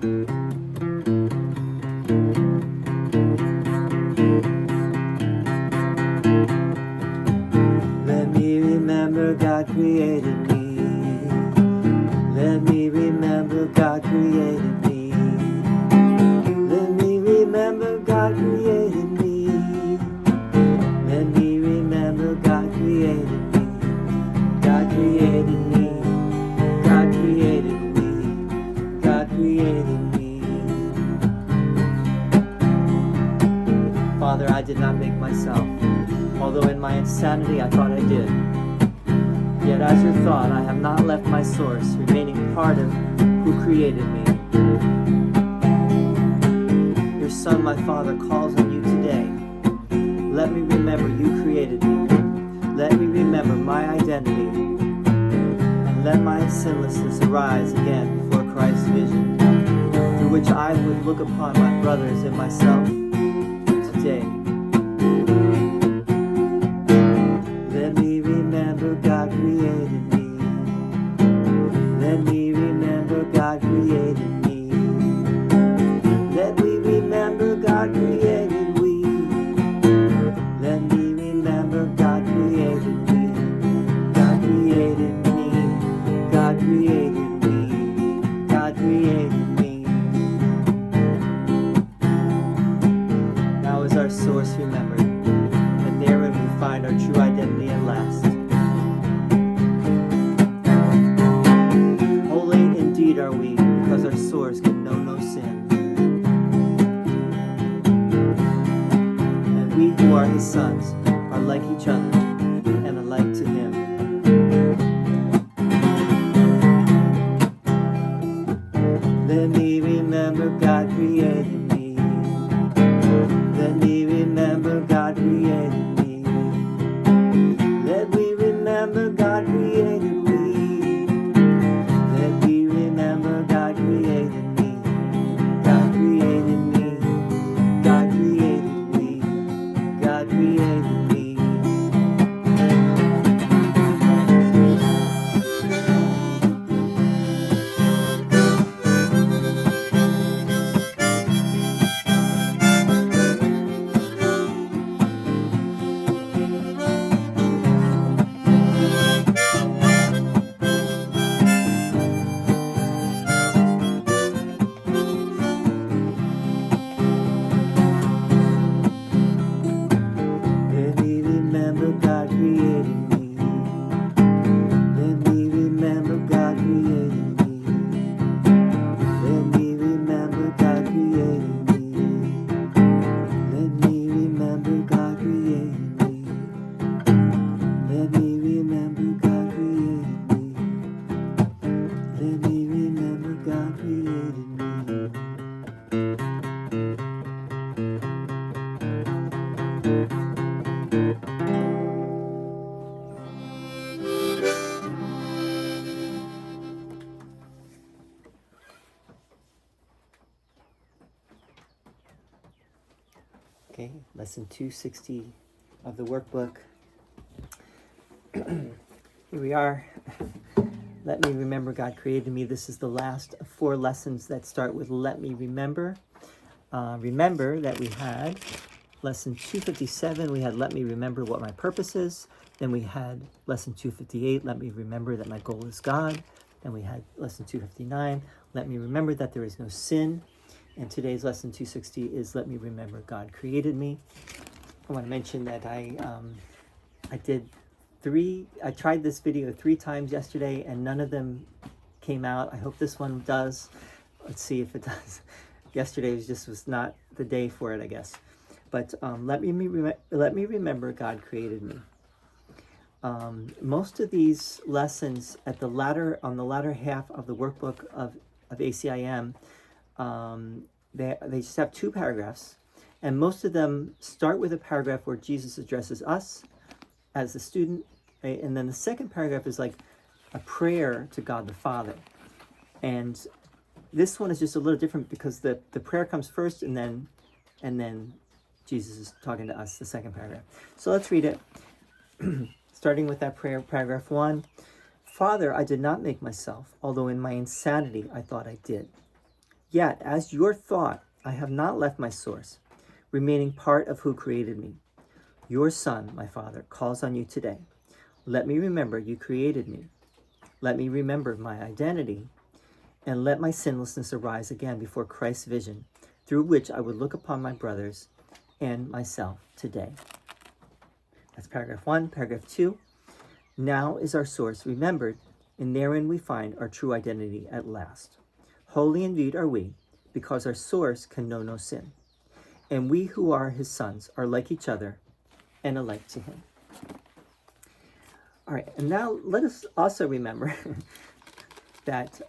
Let me remember God created me. Let me remember God created me. Let me remember God created me. Let me remember God created me. God created me. God created me. God created me. Father, I did not make myself, although in my insanity I thought I did. Yet as your thought, I have not left my source, remaining part of who created me. Your Son, my Father, calls on you today. Let me remember you created me. Let me remember my identity. And let my sinlessness arise again before Christ's vision, through which I would look upon my brothers and myself today. Let me remember God created me. Let me remember God created me. Let me remember God created we. Let me remember God created me. God created me. God created me. God created me. Now is our source remembered, and therein we find our true identity at last. Holy indeed are we, because our source can know no sin. And we who are his sons are like each other and alike to him. Let me remember God created me. Let me remember God created me. Let me remember God created we. Let me remember God created me. God created me. God created me. God created me. Let me remember God created me. Let me remember God created me. Let me remember God created me. Let me remember God created me. Let me remember God created me. Let me remember God created me. Okay, lesson 260 of the workbook. Here we are. Let me remember God created me. This is the last of 4 lessons that start with let me remember. Remember that we had lesson 257, we had let me remember what my purpose is. Then we had lesson 258, let me remember that my goal is God. Then we had lesson 259, let me remember that there is no sin. And today's lesson 260 is let me remember God created me. I want to mention that I tried this video 3 times yesterday and none of them came out. I hope this one does. Let's see if it does. Yesterday was not the day for it, I guess. But let me remember God created me. Most of these lessons on the latter half of the workbook of ACIM, they just have 2 paragraphs, and most of them start with a paragraph where Jesus addresses us as the student, right? And then the second paragraph is like a prayer to God the Father. And this one is just a little different because the prayer comes first, and then Jesus is talking to us, the second paragraph. So let's read it. Starting with that prayer, paragraph 1. Father, I did not make myself, although in my insanity I thought I did. Yet, as your thought, I have not left my source, remaining part of who created me. Your Son, my Father, calls on you today. Let me remember you created me. Let me remember my identity, and let my sinlessness arise again before Christ's vision, through which I would look upon my brothers and myself today. That's paragraph 1. Paragraph 2. Now is our source remembered, and therein we find our true identity at last. Holy indeed are we, because our source can know no sin. And we who are his sons are like each other and alike to him. All right, and now let us also remember that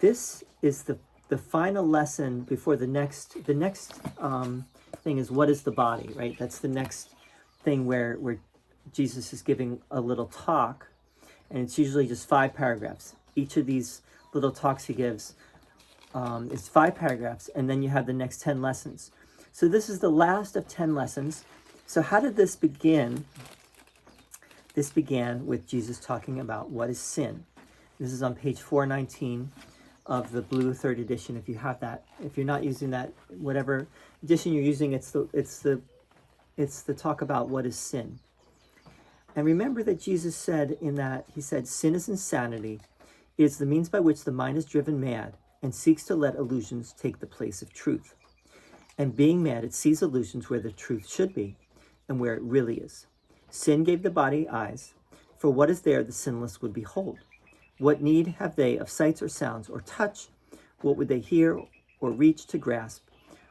this is the final lesson before the next thing is, what is the body, right? That's the next thing where Jesus is giving a little talk, and it's usually just 5 paragraphs. Each of these little talks he gives is 5 paragraphs, and then you have the next 10 lessons. So this is the last of 10 lessons. So how did this begin? This began with Jesus talking about what is sin. This is on page 419 of the blue 3rd edition. If you have that, if you're not using that, whatever edition you're using, it's the talk about what is sin. And remember that Jesus said in that, he said, sin is insanity. It is the means by which the mind is driven mad and seeks to let illusions take the place of truth. And being mad, it sees illusions where the truth should be and where it really is. Sin gave the body eyes. For what is there the sinless would behold? What need have they of sights or sounds or touch? What would they hear or reach to grasp?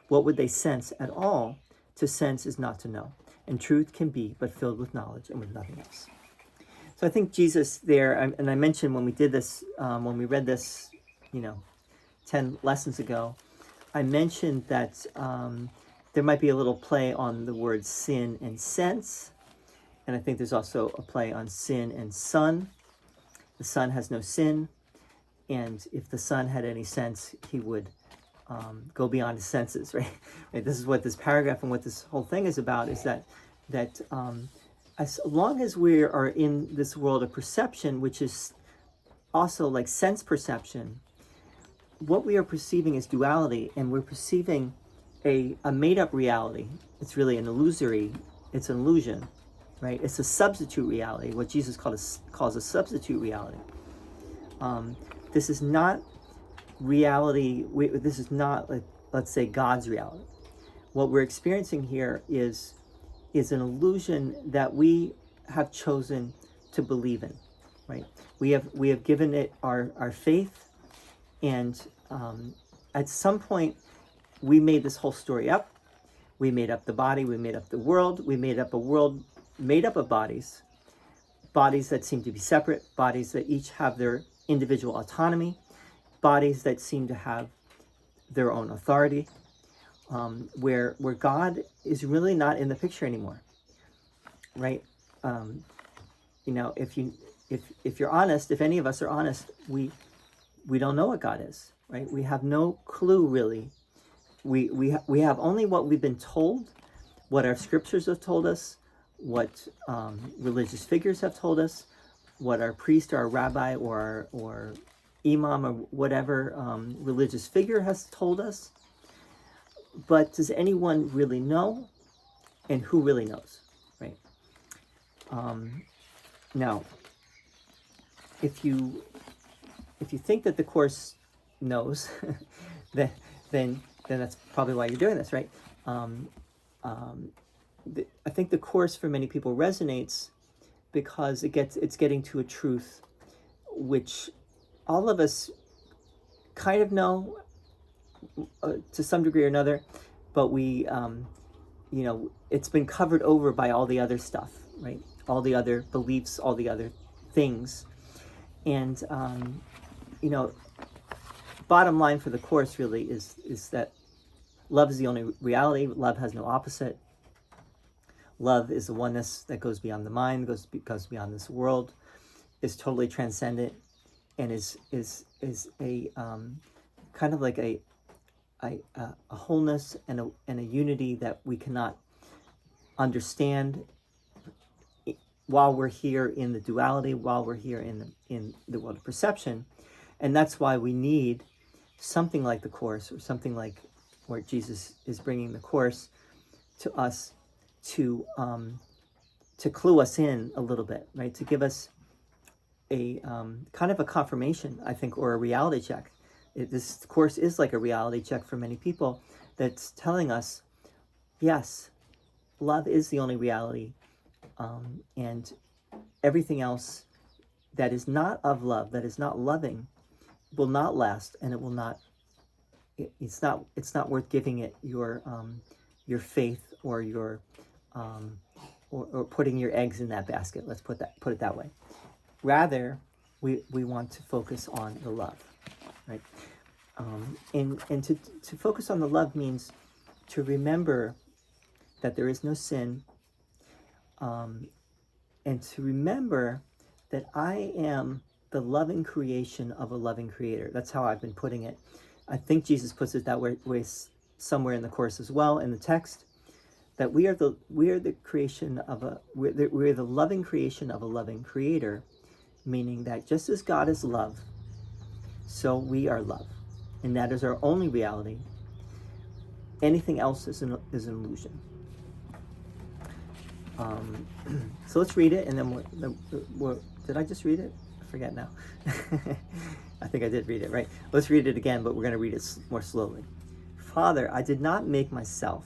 What would they sense at all? To sense is not to know, and truth can be but filled with knowledge and with nothing else. So I think Jesus there, and I mentioned when we did this, when we read this, 10 lessons ago, I mentioned that there might be a little play on the words sin and sense. And I think there's also a play on sin and son. The son has no sin. And if the son had any sense, he would go beyond his senses, right? This is what this paragraph and what this whole thing is about, is that as long as we are in this world of perception, which is also like sense perception, what we are perceiving is duality, and we're perceiving a made-up reality. It's really an illusion, right? It's a substitute reality, what Jesus calls a substitute reality. This is not reality. This is not, like, let's say, God's reality. What we're experiencing here is an illusion that we have chosen to believe in, right? We have given it our faith, and at some point we made this whole story up. We made up the body. We made up the world. We made up a world made up of bodies that seem to be separate, bodies that each have their individual autonomy, bodies that seem to have their own authority, where God is really not in the picture anymore, right? If you're honest, if any of us are honest, we don't know what God is, right? We have no clue, really. We have only what we've been told, what our scriptures have told us, what religious figures have told us, what our priest or our rabbi or imam or whatever religious figure has told us. But does anyone really know? And who really knows, right? Now, if you think that the Course knows, then that's probably why you're doing this, right? I think the Course for many people resonates because it's getting to a truth which all of us kind of know to some degree or another, but we, it's been covered over by all the other stuff, right? All the other beliefs, all the other things. And, bottom line for the Course really is that love is the only reality. Love has no opposite. Love is the oneness that goes beyond the mind, goes beyond this world, is totally transcendent, and is a kind of like a wholeness and a unity that we cannot understand while we're here in the duality, while we're here in the world of perception. And that's why we need something like the Course, or something like where Jesus is bringing the Course to us to clue us in a little bit, right? To give us a kind of a confirmation, I think, or a reality check. This Course is like a reality check for many people, that's telling us, yes, love is the only reality, and everything else that is not of love, that is not loving, will not last, and it will not. It's not worth giving it your faith, or your or putting your eggs in that basket. Let's put it that way. Rather, we want to focus on the love, right? And to focus on the love means to remember that there is no sin, and to remember that I am the loving creation of a loving creator. That's how I've been putting it. I think Jesus puts it that way somewhere in the Course as well, in the text, that we are the creation of we're the loving creation of a loving creator, meaning that just as God is love, so we are love, and that is our only reality. Anything else is an illusion. So let's read it, and then did I just read it? I forget now. I think I did read it, right? Let's read it again, but we're going to read it more slowly. Father, I did not make myself,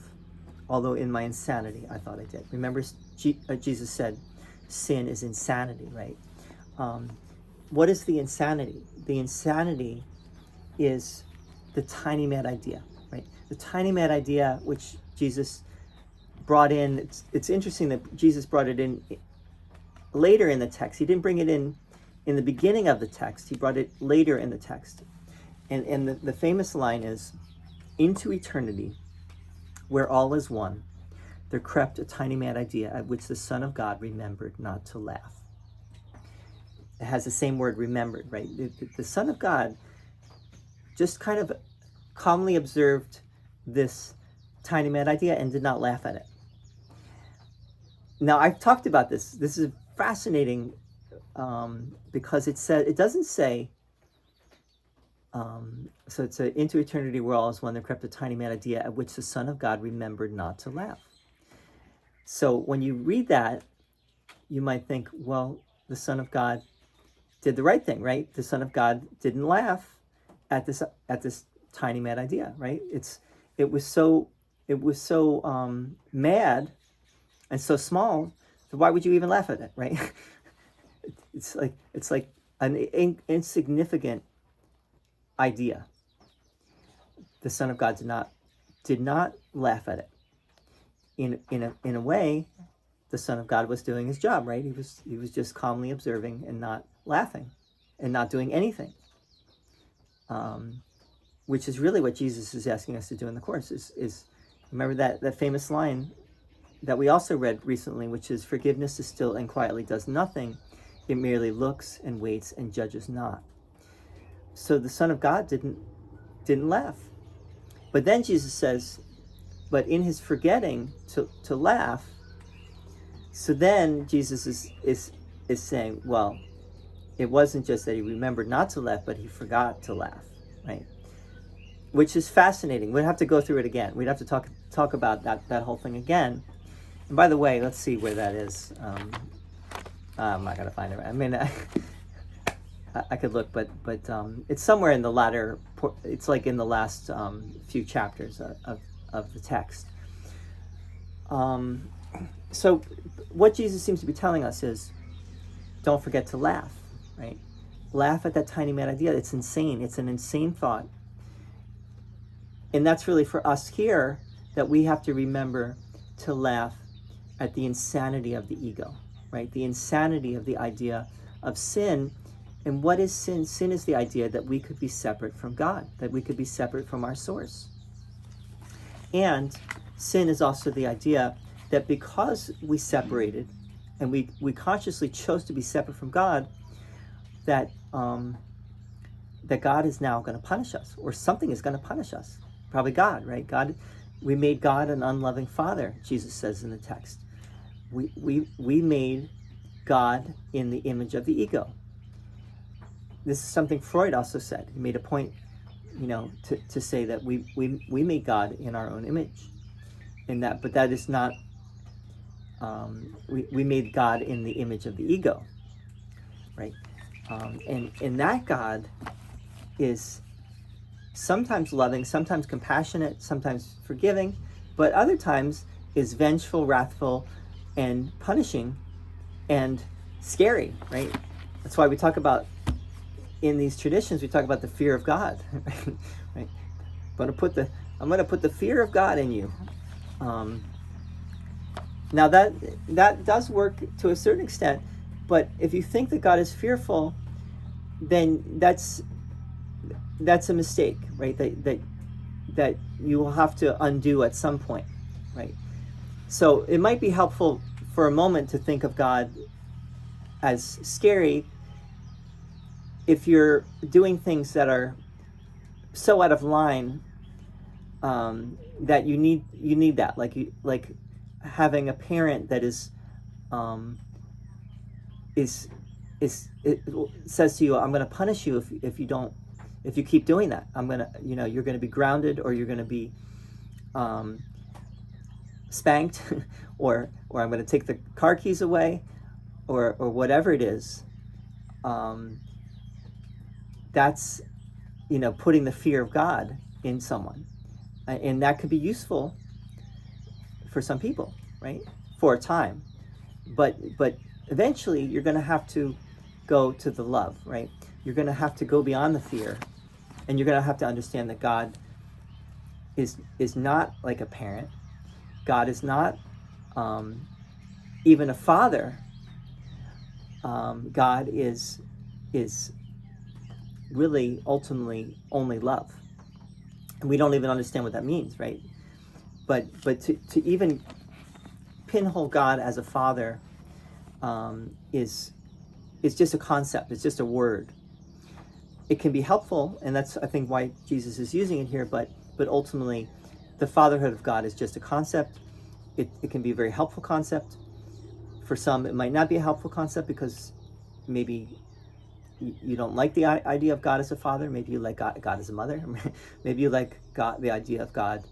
although in my insanity I thought I did. Remember, Jesus said, sin is insanity, right? What is the insanity? The insanity is the tiny mad idea, right? The tiny mad idea which Jesus brought in. It's interesting that Jesus brought it in later in the text. He didn't bring it in the beginning of the text. He brought it later in the text. And the famous line is, into eternity, where all is one, there crept a tiny mad idea at which the Son of God remembered not to laugh. It has the same word, remembered, right? The Son of God just kind of calmly observed this tiny mad idea and did not laugh at it. Now, I've talked about this. This is fascinating, because it doesn't say, so it's into eternity where all is one, there crept a tiny mad idea at which the Son of God remembered not to laugh. So when you read that, you might think, well, the Son of God did the right thing, right? The Son of God didn't laugh at this tiny mad idea, right? It was so mad and so small, so why would you even laugh at it, right? It's like an insignificant idea. The Son of God did not laugh at it. In a way, the Son of God was doing his job, right? He was just calmly observing and not laughing and not doing anything. Which is really what Jesus is asking us to do in the Course. Is remember that famous line that we also read recently, which is, forgiveness is still and quietly does nothing. It merely looks and waits and judges not. So the Son of God didn't laugh. But then Jesus says, but in his forgetting to laugh, so then Jesus is saying, well, it wasn't just that he remembered not to laugh, but he forgot to laugh, right? Which is fascinating. We'd have to go through it again. We'd have to talk about that whole thing again. And by the way, let's see where that is. I'm not gonna find it. I mean, I could look, but it's somewhere in the latter. It's like in the last few chapters of the text. So what Jesus seems to be telling us is, don't forget to laugh, right? Laugh at that tiny mad idea. It's insane. It's an insane thought. And that's really for us here, that we have to remember to laugh at the insanity of the ego, right? The insanity of the idea of sin. And what is sin? Sin is the idea that we could be separate from God, that we could be separate from our source. And sin is also the idea that because we separated and we consciously chose to be separate from God, that God is now going to punish us, or something is going to punish us. Probably God, right? God, we made God an unloving father, Jesus says in the text. We made God in the image of the ego. This is something Freud also said. He made a point to say that we made God in our own image, but that is not. We made God in the image of the ego, right? And that God is sometimes loving, sometimes compassionate, sometimes forgiving, but other times is vengeful, wrathful, and punishing, and scary, right? That's why we talk about, in these traditions, we talk about the fear of God, right? I'm going to put the fear of God in you. Now that does work to a certain extent, but if you think that God is fearful, then that's a mistake, right? That you will have to undo at some point, right? So it might be helpful for a moment to think of God as scary if you're doing things that are so out of line, that you need that, like having a parent that is it says to you, I'm going to punish you if you keep doing that. You're going to be grounded, or you're going to be spanked, or I'm going to take the car keys away, or whatever it is. That's putting the fear of God in someone, and that could be useful for some people, right, for a time, but eventually you're going to have to go to the love, right? You're going to have to go beyond the fear, and you're going to have to understand that God is not like a parent. God is not even a father. God is really ultimately only love, and we don't even understand what that means, right? But to even pinhole God as a father is just a concept. It's just a word. It can be helpful, and that's, I think, why Jesus is using it here. But ultimately, the fatherhood of God is just a concept. It can be a very helpful concept. For some, it might not be a helpful concept because maybe you don't like the idea of God as a father. Maybe you like God as a mother. Maybe you like the idea of God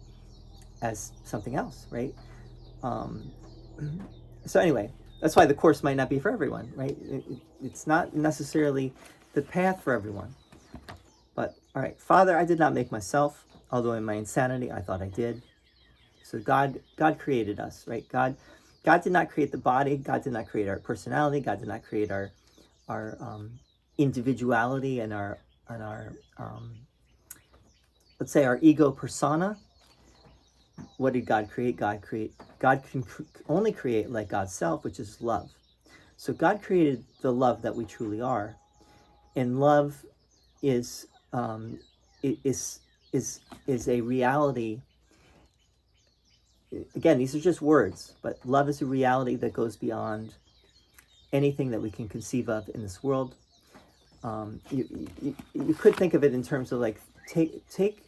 as something else, right? So anyway, that's why the course might not be for everyone, right? It's not necessarily the path for everyone. But all right, Father, I did not make myself, although in my insanity I thought I did. So God created us, right? God did not create the body. God did not create our personality. God did not create our individuality and our let's say our ego persona. What did God create? God can only create like God's self, which is love. So God created the love that we truly are, and love is a reality. Again, these are just words, but love is a reality that goes beyond anything that we can conceive of in this world. You could think of it in terms of like take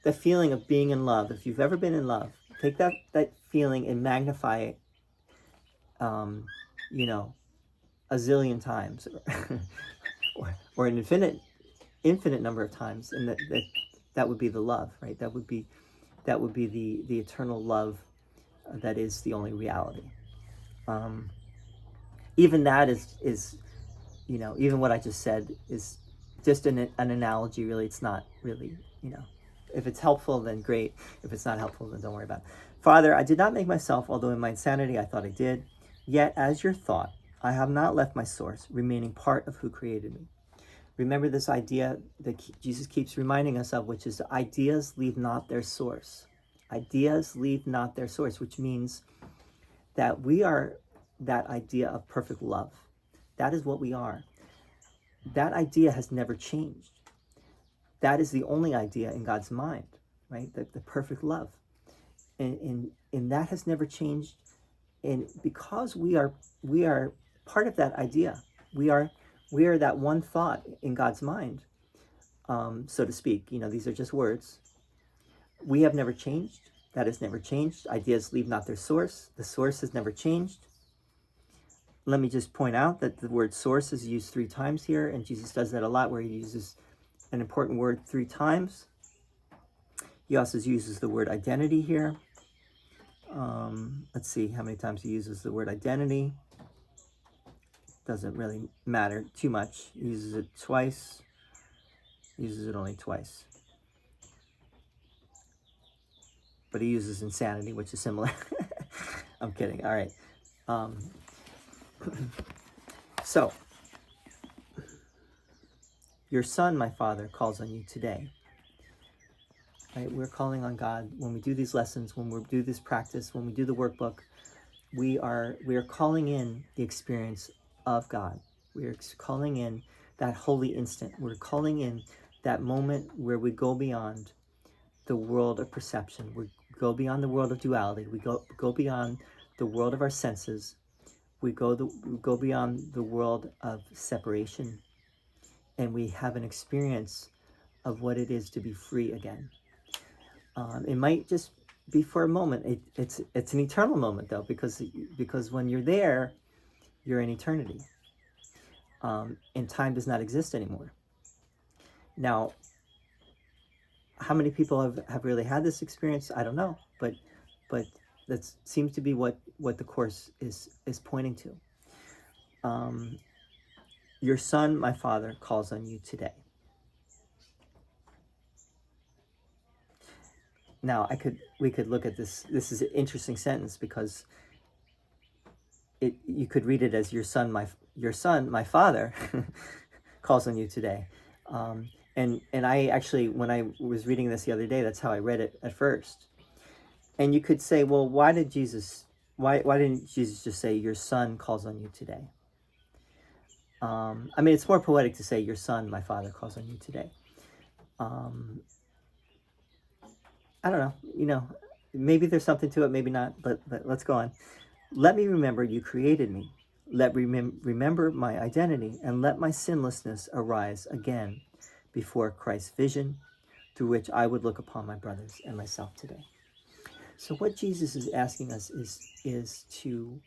the feeling of being in love. If you've ever been in love, take that feeling and magnify it, a zillion times, or an infinite number of times, and that would be the love, right? That would be the eternal love that is the only reality. Even that is even what I just said is just an analogy. Really, it's not really, if it's helpful, then great. If it's not helpful, then don't worry about it. Father, I did not make myself, although in my insanity I thought I did. Yet as your thought, I have not left my source, remaining part of who created me. Remember this idea that Jesus keeps reminding us of, which is ideas leave not their source. Ideas leave not their source, which means that we are that idea of perfect love. That is what we are. That idea has never changed. That is the only idea in God's mind, right? The perfect love. And that has never changed. And because we are part of that idea, we are that one thought in God's mind, so to speak. These are just words. We have never changed. That has never changed. Ideas leave not their source. The source has never changed. Let me just point out that the word source is used 3 times here, and Jesus does that a lot, where he uses an important word 3 times. He also uses the word identity here. Let's see how many times he uses the word identity. Doesn't really matter too much. He uses it twice. He uses it only twice. But he uses insanity, which is similar. I'm kidding. All right. So, your son, my father, calls on you today. Right? We're calling on God when we do these lessons, when we do this practice, when we do the workbook. We are calling in the experience of God. We are calling in that holy instant. We're calling in that moment where we go beyond the world of perception. We go beyond the world of duality. We go beyond the world of our senses. We go beyond the world of separation, and we have an experience of what it is to be free again. It might just be for a moment. It's an eternal moment though, because when you're there, you're in eternity, and time does not exist anymore. Now, how many people have really had this experience? I don't know, but that seems to be what the Course is pointing to. Your son, my father, calls on you today. Now, we could look at this. This is an interesting sentence because you could read it as your son, my father, calls on you today. And I actually, when I was reading this the other day, that's how I read it at first. And you could say, well, why didn't Jesus just say your son calls on you today? I mean, it's more poetic to say your son, my father, calls on you today. I don't know, maybe there's something to it, maybe not, but let's go on. Let me remember you created me. Let remember my identity, and let my sinlessness arise again before Christ's vision, through which I would look upon my brothers and myself today. So what Jesus is asking us is to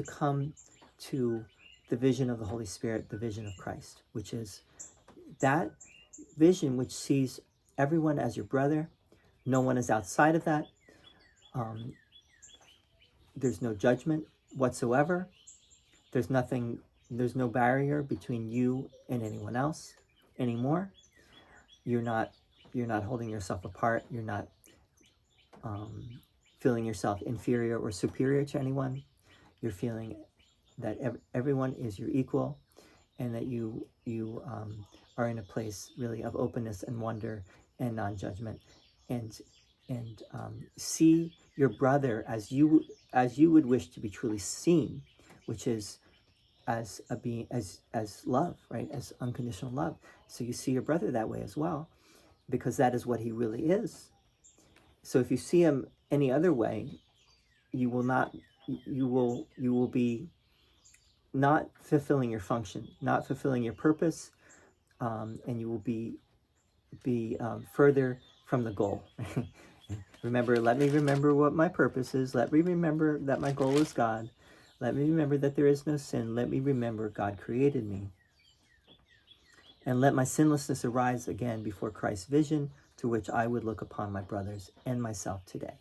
come to the vision of the Holy Spirit, the vision of Christ, which is that vision which sees everyone as your brother. No one is outside of that. There's no judgment whatsoever. There's no barrier between you and anyone else anymore. You're not holding yourself apart. You're not feeling yourself inferior or superior to anyone. You're feeling that everyone is your equal, and that you are in a place really of openness and wonder and non-judgment, and see your brother as you would wish to be truly seen, which is as a being, as love, right? As unconditional love. So you see your brother that way as well, because that is what he really is. So if you see him any other way, you will be not fulfilling your function, not fulfilling your purpose, and you will be further from the goal. Remember, let me remember what my purpose is. Let me remember that my goal is God. Let me remember that there is no sin. Let me remember God created me. And let my sinlessness arise again before Christ's vision, to which I would look upon my brothers and myself today.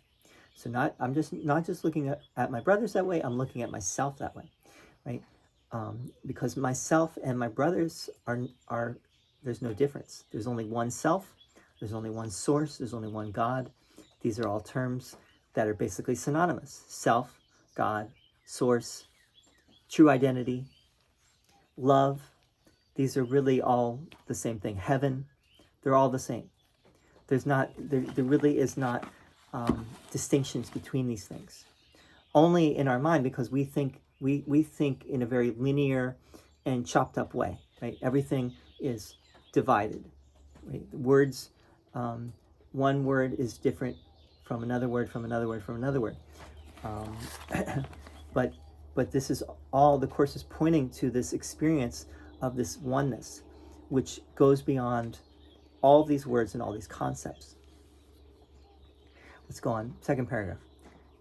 So I'm not just looking at my brothers that way, I'm looking at myself that way, right? Because myself and my brothers are there's no difference. There's only one self, there's only one source, there's only one God. These are all terms that are basically synonymous. Self, God, source, true identity, love. These are really all the same thing. Heaven, they're all the same. There really is not distinctions between these things. Only in our mind, because we think in a very linear and chopped up way, right? Everything is divided, right? Words, one word is different from another word, from another word, from another word. But this is all the Course is pointing to, this experience of this oneness, which goes beyond all these words and all these concepts. Let's go on. Second paragraph.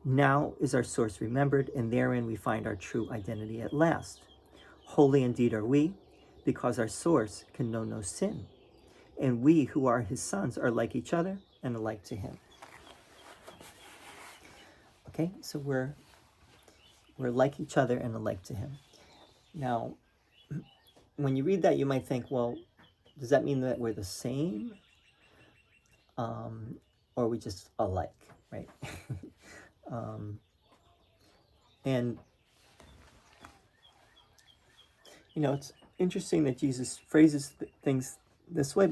Now is our source remembered, and therein we find our true identity at last. Holy indeed are we, because our source can know no sin. And we who are his sons are like each other, and alike to him. Okay, so we're like each other and alike to him. Now, when you read that, you might think, well, does that mean that we're the same? Or are we just alike, right? And, it's interesting that Jesus phrases things this way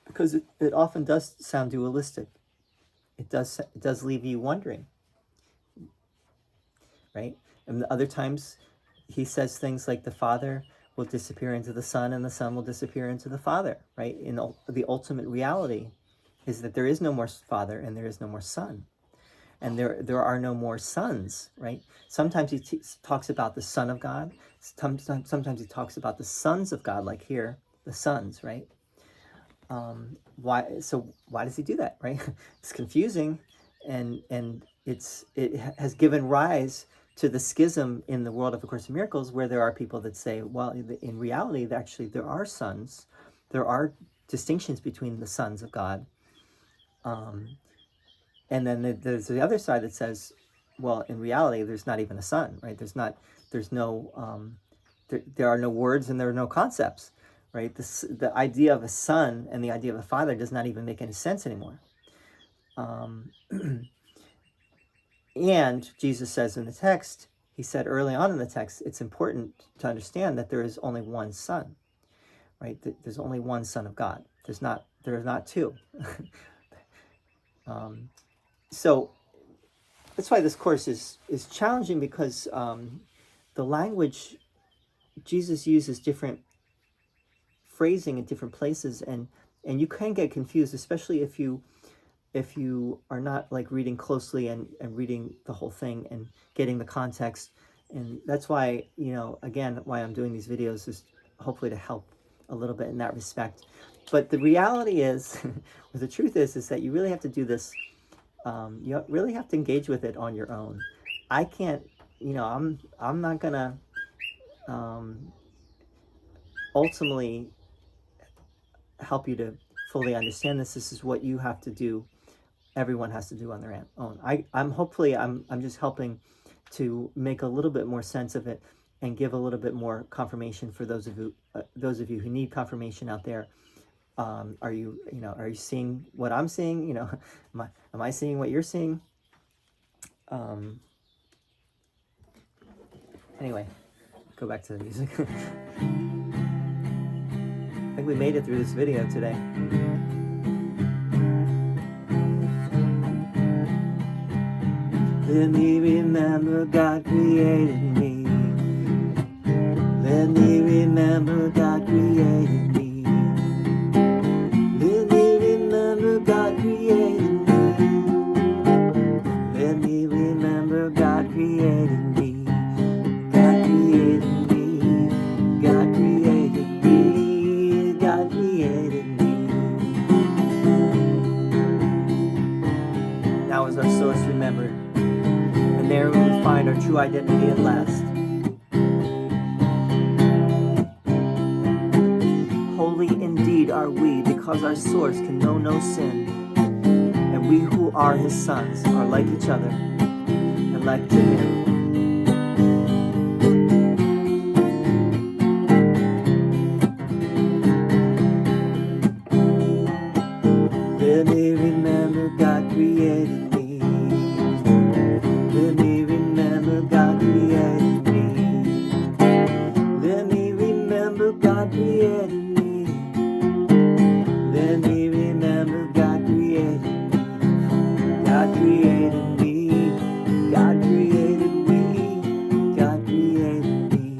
because it often does sound dualistic. It does leave you wondering, right? And other times he says things like the Father will disappear into the Son and the Son will disappear into the Father, right? In the ultimate reality is that there is no more Father and there is no more Son. And there are no more sons, right? Sometimes he talks about the Son of God. Sometimes he talks about the sons of God, like here, the sons, right? Why does he do that, right? It's confusing, and it has given rise to the schism in the world of A Course in Miracles, where there are people that say, well, in reality, actually, there are sons. There are distinctions between the sons of God. And then there's the other side that says, well, in reality, there's not even a son, right? There are no words and there are no concepts, right? The idea of a son and the idea of a father does not even make any sense anymore. And Jesus says in the text, he said early on in the text, it's important to understand that there is only one son, right? There's only one Son of God. There is not two. So that's why this course is challenging, because the language, Jesus uses different phrasing in different places, and you can get confused, especially if you are not like reading closely and reading the whole thing and getting the context. And that's why, again, why I'm doing these videos is hopefully to help a little bit in that respect. But the reality is, or the truth is that you really have to do this. You really have to engage with it on your own. I can't, I'm not gonna ultimately help you to fully understand this. This is what you have to do. Everyone has to do on their own. I'm just helping to make a little bit more sense of it and give a little bit more confirmation for those of you who need confirmation out there. Are you seeing what I'm seeing? Am I seeing what you're seeing? Anyway, go back to the music. I think we made it through this video today. Let me remember God created me. Let me remember God created me. Let me remember God created me. Let me remember God created me. God created me. God created me. God created me. Now is our source remembered, and there we will find our true identity at last. Holy indeed are we, because our source can know no sin, and we who are his sons are like each other and like to him. Let me remember God created me. Let me remember God created me. Let me remember God created me. Let me remember God created me. God created me. God created me. God created me.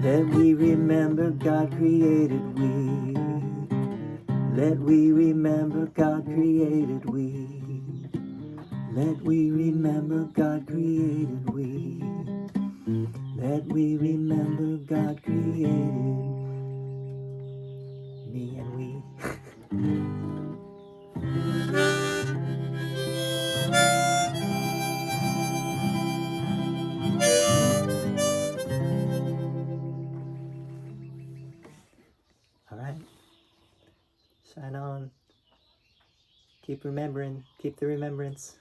Let we remember God created we. Let we remember God created we. Let we remember God created we. Let we remember God created me and we. Shine on. Keep remembering. Keep the remembrance.